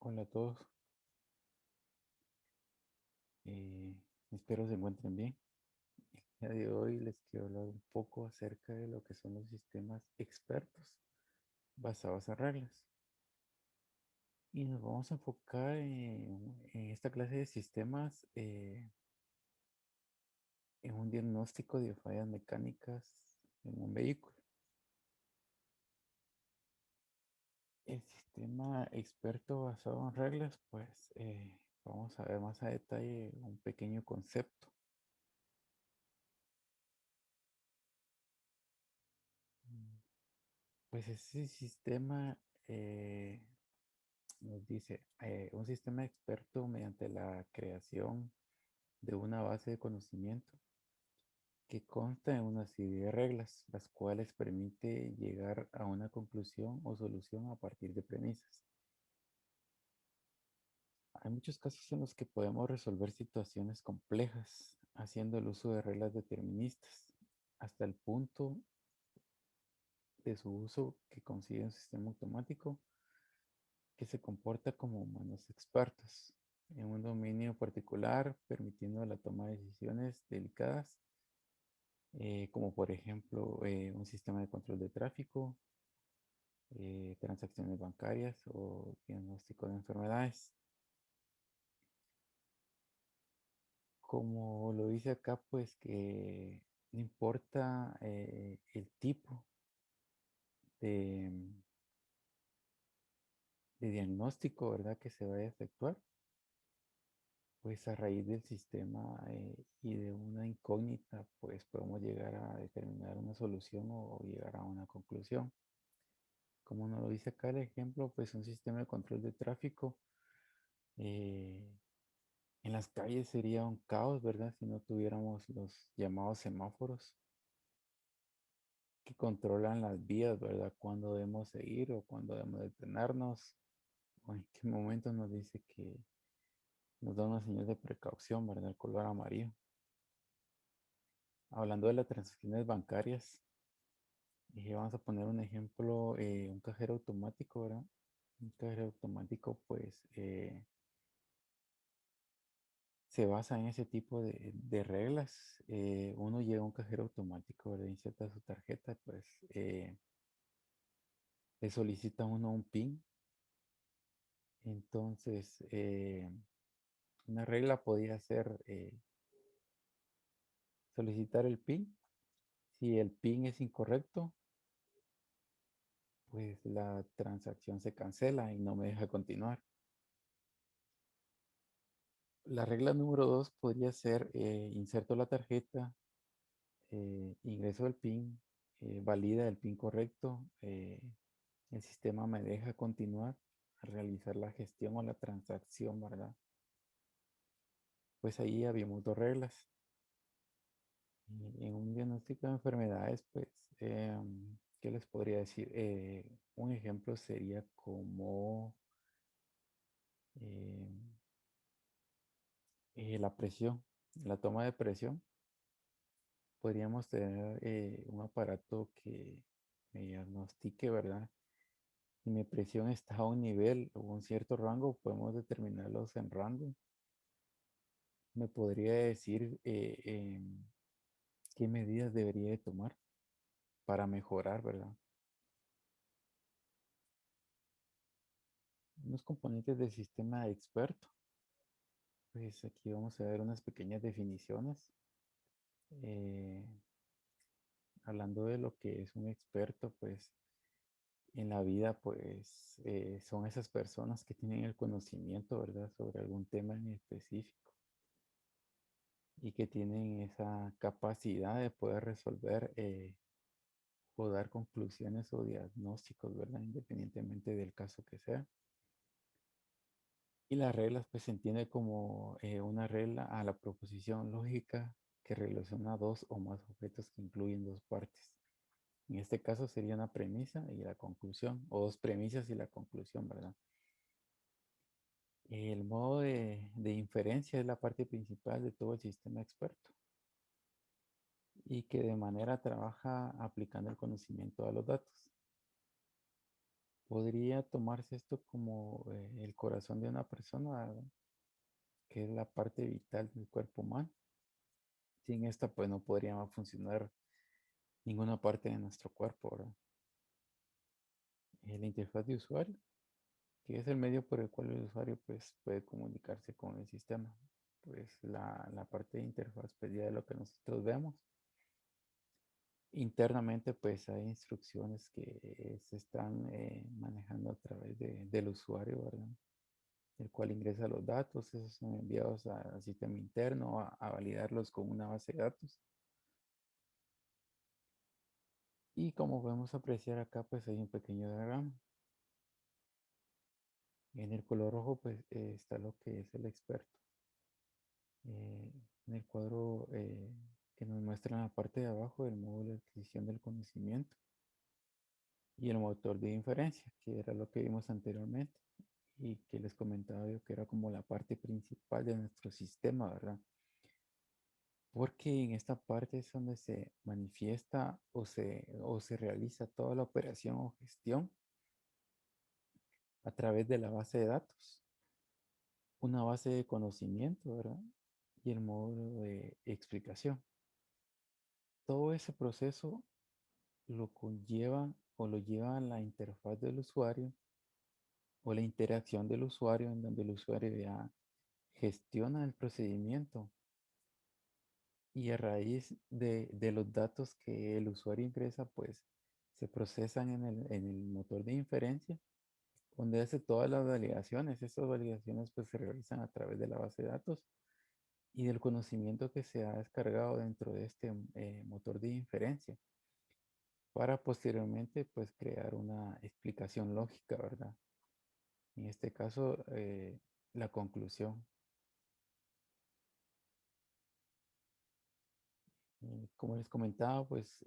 Hola a todos, eh, espero se encuentren bien. El día de hoy les quiero hablar un poco acerca de lo que son los sistemas expertos basados en reglas. Y nos vamos a enfocar en esta clase de sistemas en un diagnóstico de fallas mecánicas en un vehículo. El sistema experto basado en reglas, pues vamos a ver más a detalle un pequeño concepto. Pues ese sistema nos dice un sistema experto mediante la creación de una base de conocimiento que consta en una serie de reglas, las cuales permite llegar a una conclusión o solución a partir de premisas. Hay muchos casos en los que podemos resolver situaciones complejas haciendo el uso de reglas deterministas, hasta el punto de su uso que consigue un sistema automático que se comporta como humanos expertos en un dominio particular, permitiendo la toma de decisiones delicadas, como por ejemplo un sistema de control de tráfico, transacciones bancarias o diagnóstico de enfermedades. Como lo dice acá, pues que no importa el tipo de, de diagnóstico, ¿verdad?, que se vaya a efectuar, pues a raíz del sistema y de una incógnita, pues podemos llegar a determinar una solución o llegar a una conclusión. Como nos lo dice acá el ejemplo, pues un sistema de control de tráfico eh, en las calles sería un caos, ¿verdad? Si no tuviéramos los llamados semáforos que controlan las vías, ¿verdad? Cuándo debemos seguir o cuándo debemos detenernos, o en qué momento nos dice que nos da una señal de precaución, ¿verdad? El color amarillo. Hablando de las transacciones bancarias, vamos a poner un ejemplo, un cajero automático, ¿verdad? Un cajero automático, pues, se basa en ese tipo de reglas. Uno llega a un cajero automático, ¿verdad? Inserta su tarjeta, pues, le solicita a uno un PIN. Entonces, una regla podría ser solicitar el PIN. Si el PIN es incorrecto, pues la transacción se cancela y no me deja continuar. La regla número 2 podría ser inserto la tarjeta, ingreso el PIN, valida el PIN correcto, el sistema me deja continuar a realizar la gestión o la transacción, ¿verdad? Pues ahí habíamos dos reglas. Y en un diagnóstico de enfermedades, pues, ¿qué les podría decir? Un ejemplo sería como eh, la presión, la toma de presión. Podríamos tener un aparato que me diagnostique, ¿verdad? Si mi presión está a un nivel o un cierto rango, podemos determinarlos en rango. Me podría decir qué medidas debería de tomar para mejorar, ¿verdad? Unos componentes del sistema experto. Pues aquí vamos a ver unas pequeñas definiciones. Eh, Hablando de lo que es un experto, pues en la vida, pues son esas personas que tienen el conocimiento, ¿verdad?, sobre algún tema en específico y que tienen esa capacidad de poder resolver o dar conclusiones o diagnósticos, ¿verdad?, independientemente del caso que sea. Y las reglas, pues se entiende como una regla a la proposición lógica que relaciona dos o más objetos que incluyen dos partes. En este caso sería una premisa y la conclusión, o dos premisas y la conclusión, ¿verdad? El modo de inferencia es la parte principal de todo el sistema experto y que de manera trabaja aplicando el conocimiento a los datos. Podría tomarse esto como el corazón de una persona, ¿verdad? Que es la parte vital del cuerpo humano. Sin esta, pues no podría funcionar ninguna parte de nuestro cuerpo, ¿verdad? La interfaz de usuario, que es el medio por el cual el usuario pues, puede comunicarse con el sistema. Pues la parte de interfaz pues ya de lo que nosotros vemos. Internamente pues hay instrucciones que se están manejando a través del usuario, ¿verdad? El cual ingresa los datos, esos son enviados al sistema interno a validarlos con una base de datos. Y como podemos apreciar acá, pues hay un pequeño diagrama. En el color rojo, pues está lo que es el experto. Eh, en el cuadro que nos muestra en la parte de abajo el módulo de adquisición del conocimiento y el motor de inferencia, que era lo que vimos anteriormente y que les comentaba yo que era como la parte principal de nuestro sistema, ¿verdad? Porque en esta parte es donde se manifiesta o se realiza toda la operación o gestión a través de la base de datos, una base de conocimiento, ¿verdad? Y el módulo de explicación. Todo ese proceso lo conlleva o lo lleva a la interfaz del usuario o la interacción del usuario en donde el usuario ya gestiona el procedimiento y a raíz de los datos que el usuario ingresa, pues se procesan en el motor de inferencia, donde hace todas las validaciones. Estas validaciones pues se realizan a través de la base de datos y del conocimiento que se ha descargado dentro de este motor de inferencia para posteriormente pues crear una explicación lógica, ¿verdad? En este caso, la conclusión. Como les comentaba, pues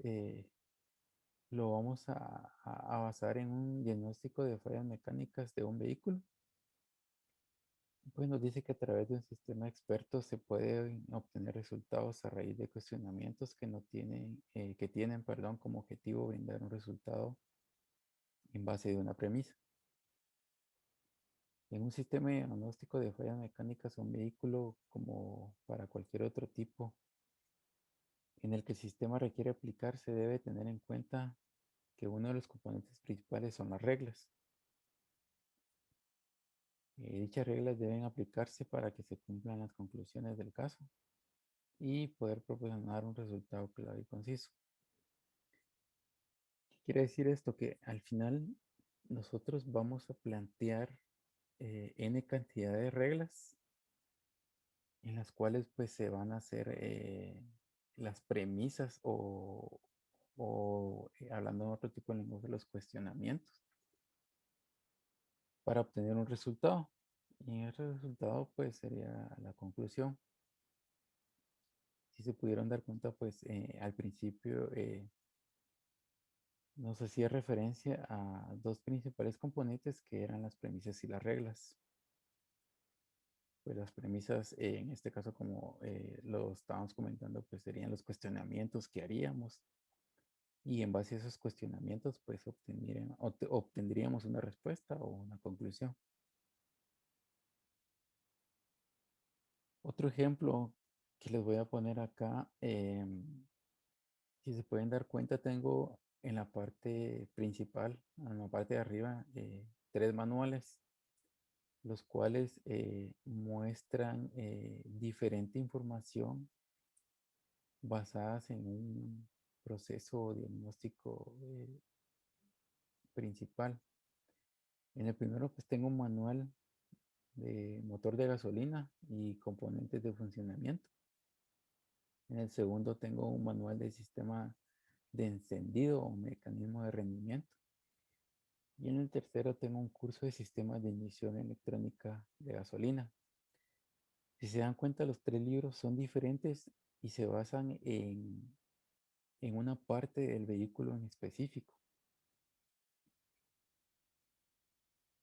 lo vamos a basar en un diagnóstico de fallas mecánicas de un vehículo. Pues nos dice que a través de un sistema experto se pueden obtener resultados a raíz de cuestionamientos que no tienen, que tienen, perdón, como objetivo brindar un resultado en base de una premisa. En un sistema de diagnóstico de fallas mecánicas, un vehículo, como para cualquier otro tipo en el que el sistema requiere aplicar, se debe tener en cuenta que uno de los componentes principales son las reglas. Dichas reglas deben aplicarse para que se cumplan las conclusiones del caso y poder proporcionar un resultado claro y conciso. ¿Qué quiere decir esto? Que al final nosotros vamos a plantear n cantidad de reglas en las cuales pues se van a hacer las premisas o hablando de otro tipo de lenguaje, los cuestionamientos para obtener un resultado. Y ese resultado pues sería la conclusión. Si se pudieron dar cuenta pues al principio nos hacía referencia a dos principales componentes que eran las premisas y las reglas. Pues las premisas, en este caso como lo estábamos comentando, pues serían los cuestionamientos que haríamos y en base a esos cuestionamientos pues obtendríamos una respuesta o una conclusión. Otro ejemplo que les voy a poner acá, si se pueden dar cuenta, tengo en la parte principal, en la parte de arriba, tres manuales, los cuales muestran diferente información basadas en un proceso diagnóstico principal. En el primero, pues tengo un manual de motor de gasolina y componentes de funcionamiento. En el segundo tengo un manual de sistema de encendido o mecanismo de rendimiento. Y en el tercero tengo un curso de sistemas de inyección electrónica de gasolina. Si se dan cuenta, los tres libros son diferentes y se basan en una parte del vehículo en específico.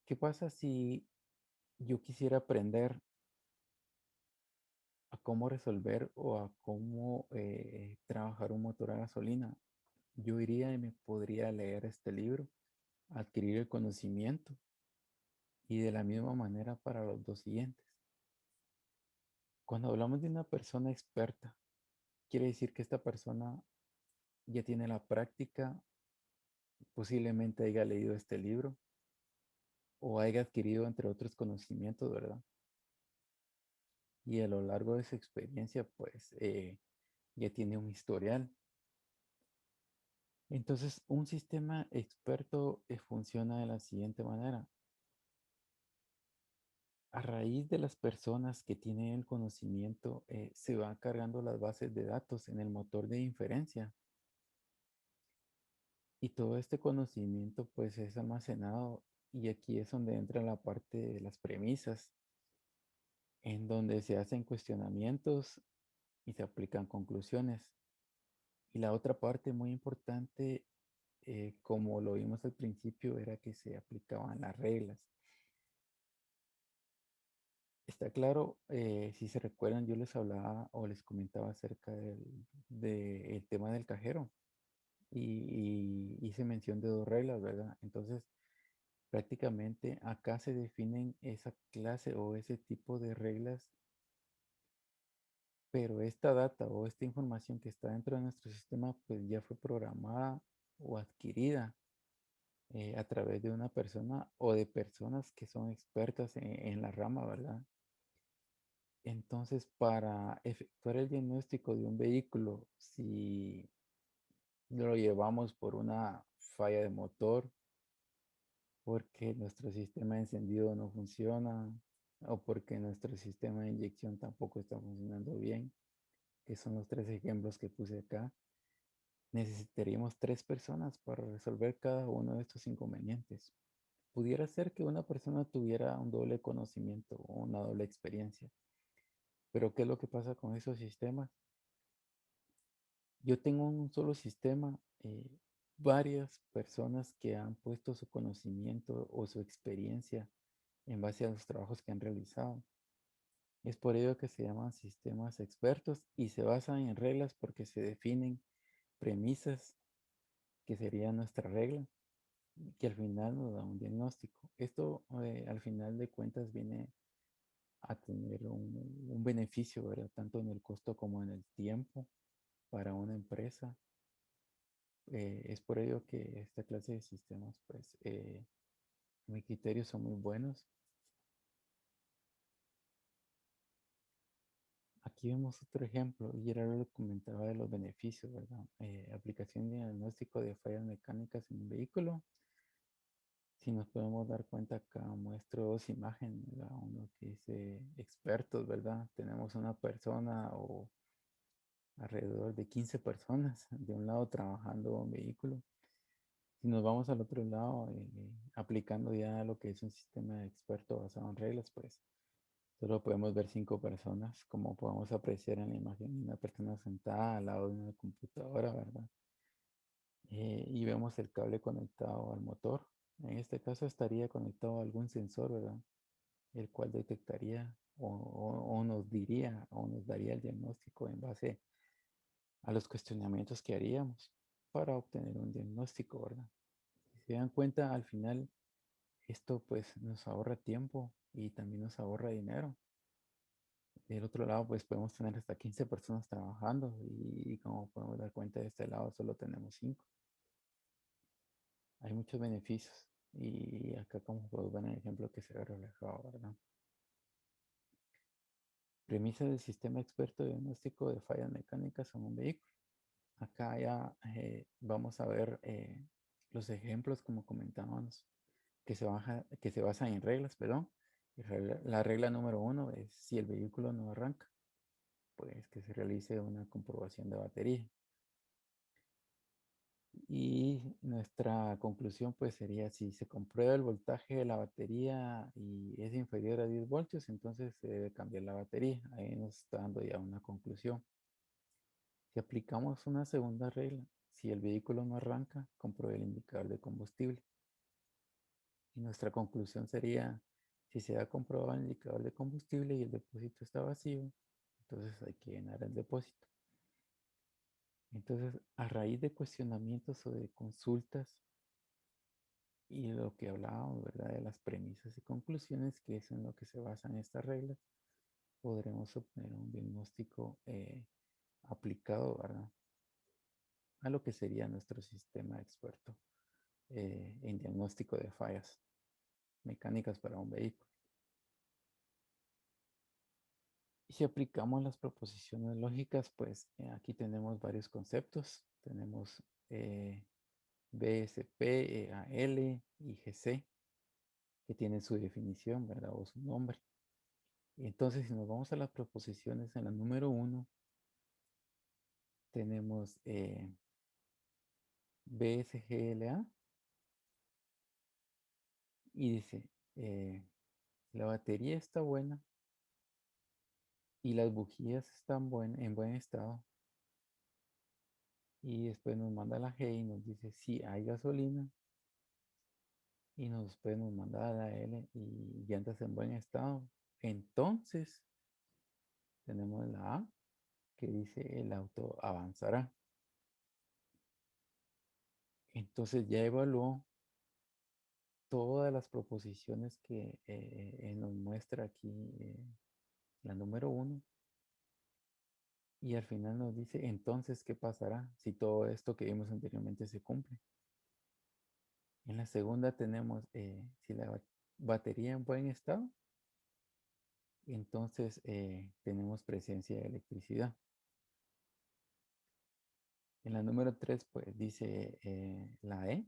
¿Qué pasa si yo quisiera aprender a cómo resolver o a cómo trabajar un motor a gasolina? Yo iría y me podría leer este libro adquirir el conocimiento y de la misma manera para los dos siguientes. Cuando hablamos de una persona experta, quiere decir que esta persona ya tiene la práctica, posiblemente haya leído este libro o haya adquirido entre otros conocimientos, ¿verdad? Y a lo largo de su experiencia, pues ya tiene un historial. Entonces, un sistema experto funciona de la siguiente manera. A raíz de las personas que tienen el conocimiento, se van cargando las bases de datos en el motor de inferencia. Y todo este conocimiento pues es almacenado y aquí es donde entra la parte de las premisas, en donde se hacen cuestionamientos y se aplican conclusiones. Y la otra parte muy importante, como lo vimos al principio, era que se aplicaban las reglas. Está claro, si se recuerdan, yo les hablaba o les comentaba acerca del tema del cajero y hice mención de dos reglas, ¿verdad? Entonces, prácticamente acá se definen esa clase o ese tipo de reglas, pero esta data o esta información que está dentro de nuestro sistema, pues ya fue programada o adquirida a través de una persona o de personas que son expertas en la rama, ¿verdad? Entonces, para efectuar el diagnóstico de un vehículo, si lo llevamos por una falla de motor, porque nuestro sistema de encendido no funciona o porque nuestro sistema de inyección tampoco está funcionando bien, que son los tres ejemplos que puse acá, necesitaríamos tres personas para resolver cada uno de estos inconvenientes. Pudiera ser que una persona tuviera un doble conocimiento o una doble experiencia, pero ¿qué es lo que pasa con esos sistemas? Yo tengo un solo sistema, varias personas que han puesto su conocimiento o su experiencia en base a los trabajos que han realizado. Es por ello que se llaman sistemas expertos y se basan en reglas porque se definen premisas que sería nuestra regla, que al final nos da un diagnóstico. Esto al final de cuentas viene a tener un beneficio, ¿verdad? Tanto en el costo como en el tiempo para una empresa. Es por ello que esta clase de sistemas, pues, mi criterio son muy buenos. Aquí vemos otro ejemplo, y era lo que comentaba de los beneficios, ¿verdad? Aplicación de diagnóstico de fallas mecánicas en un vehículo. Si nos podemos dar cuenta acá, muestro dos imágenes, ¿verdad? Uno que dice expertos, ¿verdad? Tenemos una persona o alrededor de 15 personas de un lado trabajando un vehículo. Si nos vamos al otro lado, aplicando ya lo que es un sistema experto basado en reglas, pues solo podemos ver 5 personas, como podemos apreciar en la imagen, una persona sentada al lado de una computadora, ¿verdad? Y vemos el cable conectado al motor. En este caso estaría conectado a algún sensor, ¿verdad? El cual detectaría o nos diría o nos daría el diagnóstico en base a los cuestionamientos que haríamos para obtener un diagnóstico, ¿verdad? Si se dan cuenta, al final esto pues nos ahorra tiempo y también nos ahorra dinero. Del otro lado, pues podemos tener hasta 15 personas trabajando y como podemos dar cuenta de este lado solo tenemos 5. Hay muchos beneficios y acá como puedo ver en el ejemplo que se ve reflejado, ¿verdad? Premisa del sistema experto de diagnóstico de fallas mecánicas en un vehículo. Acá ya vamos a ver los ejemplos como comentábamos que se basan en reglas, perdón. La regla número 1 es si el vehículo no arranca, pues que se realice una comprobación de batería. Y nuestra conclusión pues sería si se comprueba el voltaje de la batería y es inferior a 10 voltios, entonces se debe cambiar la batería. Ahí nos está dando ya una conclusión. Si aplicamos una segunda regla, si el vehículo no arranca, compruebe el indicador de combustible. Y nuestra conclusión sería, si se ha comprobado el indicador de combustible y el depósito está vacío, entonces hay que llenar el depósito. Entonces, a raíz de cuestionamientos o de consultas, Y lo que hablábamos, ¿verdad? De las premisas y conclusiones, que es en lo que se basan estas reglas, podremos obtener un diagnóstico aplicado, ¿verdad? A lo que sería nuestro sistema experto en diagnóstico de fallas mecánicas para un vehículo. Y si aplicamos las proposiciones lógicas, pues aquí tenemos varios conceptos. Tenemos BSP, EAL y GC, que tienen su definición, ¿verdad? O su nombre. Entonces, si nos vamos a las proposiciones, en la número 1 tenemos BSGLA y dice, eh, la batería está buena y las bujías están en buen estado. Y después nos manda la G y nos dice si hay gasolina. Y después nos manda la L y llantas en buen estado. Entonces tenemos la A que dice el auto avanzará. Entonces ya evaluó todas las proposiciones que nos muestra aquí la número 1 y al final nos dice entonces qué pasará si todo esto que vimos anteriormente se cumple. En la segunda tenemos si la batería en buen estado, entonces tenemos presencia de electricidad. En la número 3 pues dice la E,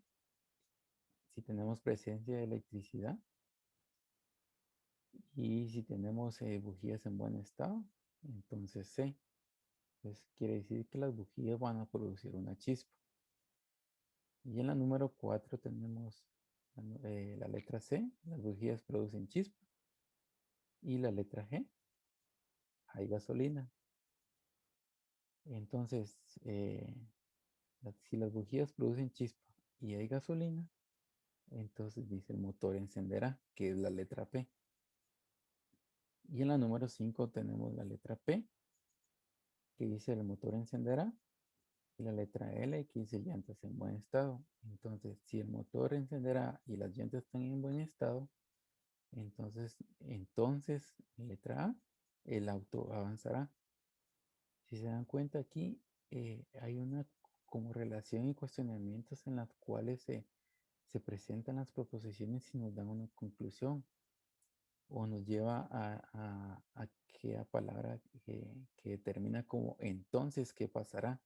si tenemos presencia de electricidad y si tenemos bujías en buen estado, entonces C. Pues quiere decir que las bujías van a producir una chispa. Y en la número 4 tenemos la letra C, las bujías producen chispa. Y la letra G, hay gasolina. Entonces, si las bujías producen chispa y hay gasolina, entonces dice el motor encenderá, que es la letra P. Y en la número 5 tenemos la letra P, que dice el motor encenderá, y la letra L, que dice llantas en buen estado. Entonces, si el motor encenderá y las llantas están en buen estado, entonces, letra A, el auto avanzará. Si se dan cuenta aquí, hay una como relación y cuestionamientos en las cuales se presentan las proposiciones y nos dan una conclusión o nos lleva a aquella palabra que determina como entonces qué pasará.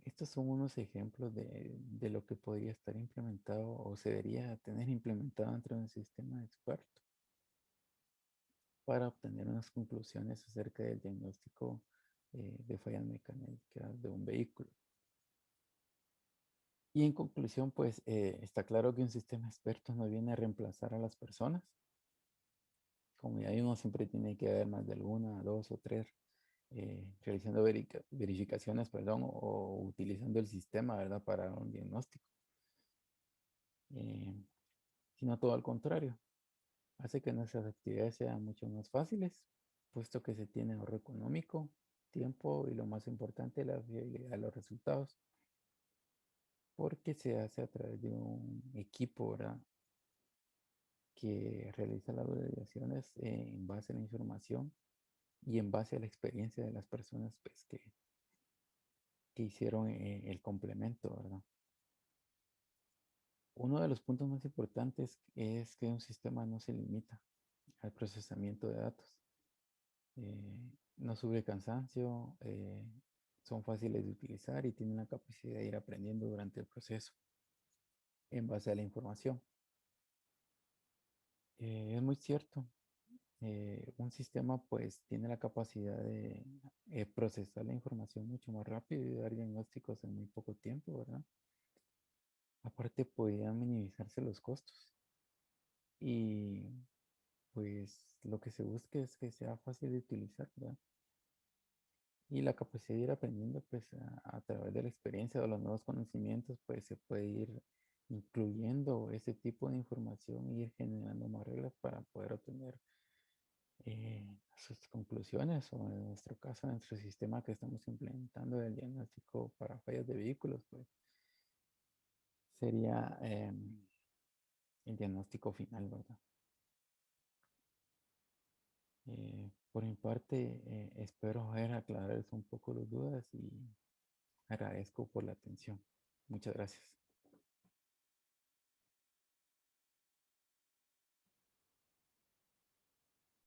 Estos son unos ejemplos de lo que podría estar implementado o se debería tener implementado dentro de un sistema experto para obtener unas conclusiones acerca del diagnóstico de fallas mecánicas de un vehículo. Y en conclusión, pues está claro que un sistema experto no viene a reemplazar a las personas. Como ya vimos, siempre tiene que haber más de alguna, dos o tres, realizando verificaciones, perdón, o utilizando el sistema, ¿verdad? Para un diagnóstico. Eh, sino todo al contrario. Hace que nuestras actividades sean mucho más fáciles, puesto que se tiene ahorro económico, tiempo y lo más importante, la fiabilidad de los resultados, porque se hace a través de un equipo, ¿verdad? Que realiza las validaciones en base a la información y en base a la experiencia de las personas pues, que hicieron el complemento, ¿verdad? Uno de los puntos más importantes es que un sistema no se limita al procesamiento de datos. No sufre cansancio, son fáciles de utilizar y tienen la capacidad de ir aprendiendo durante el proceso en base a la información. Es muy cierto. Un sistema pues tiene la capacidad de procesar la información mucho más rápido y dar diagnósticos en muy poco tiempo, ¿verdad? Aparte podrían minimizarse los costos y pues lo que se busca es que sea fácil de utilizar, ¿verdad? Y la capacidad de ir aprendiendo pues a través de la experiencia o los nuevos conocimientos pues se puede ir incluyendo ese tipo de información y ir generando más reglas para poder obtener sus conclusiones o en nuestro caso, nuestro sistema que estamos implementando del diagnóstico para fallas de vehículos, pues sería el diagnóstico final, ¿verdad? Por mi parte, espero haber aclarado un poco las dudas y agradezco por la atención. Muchas gracias.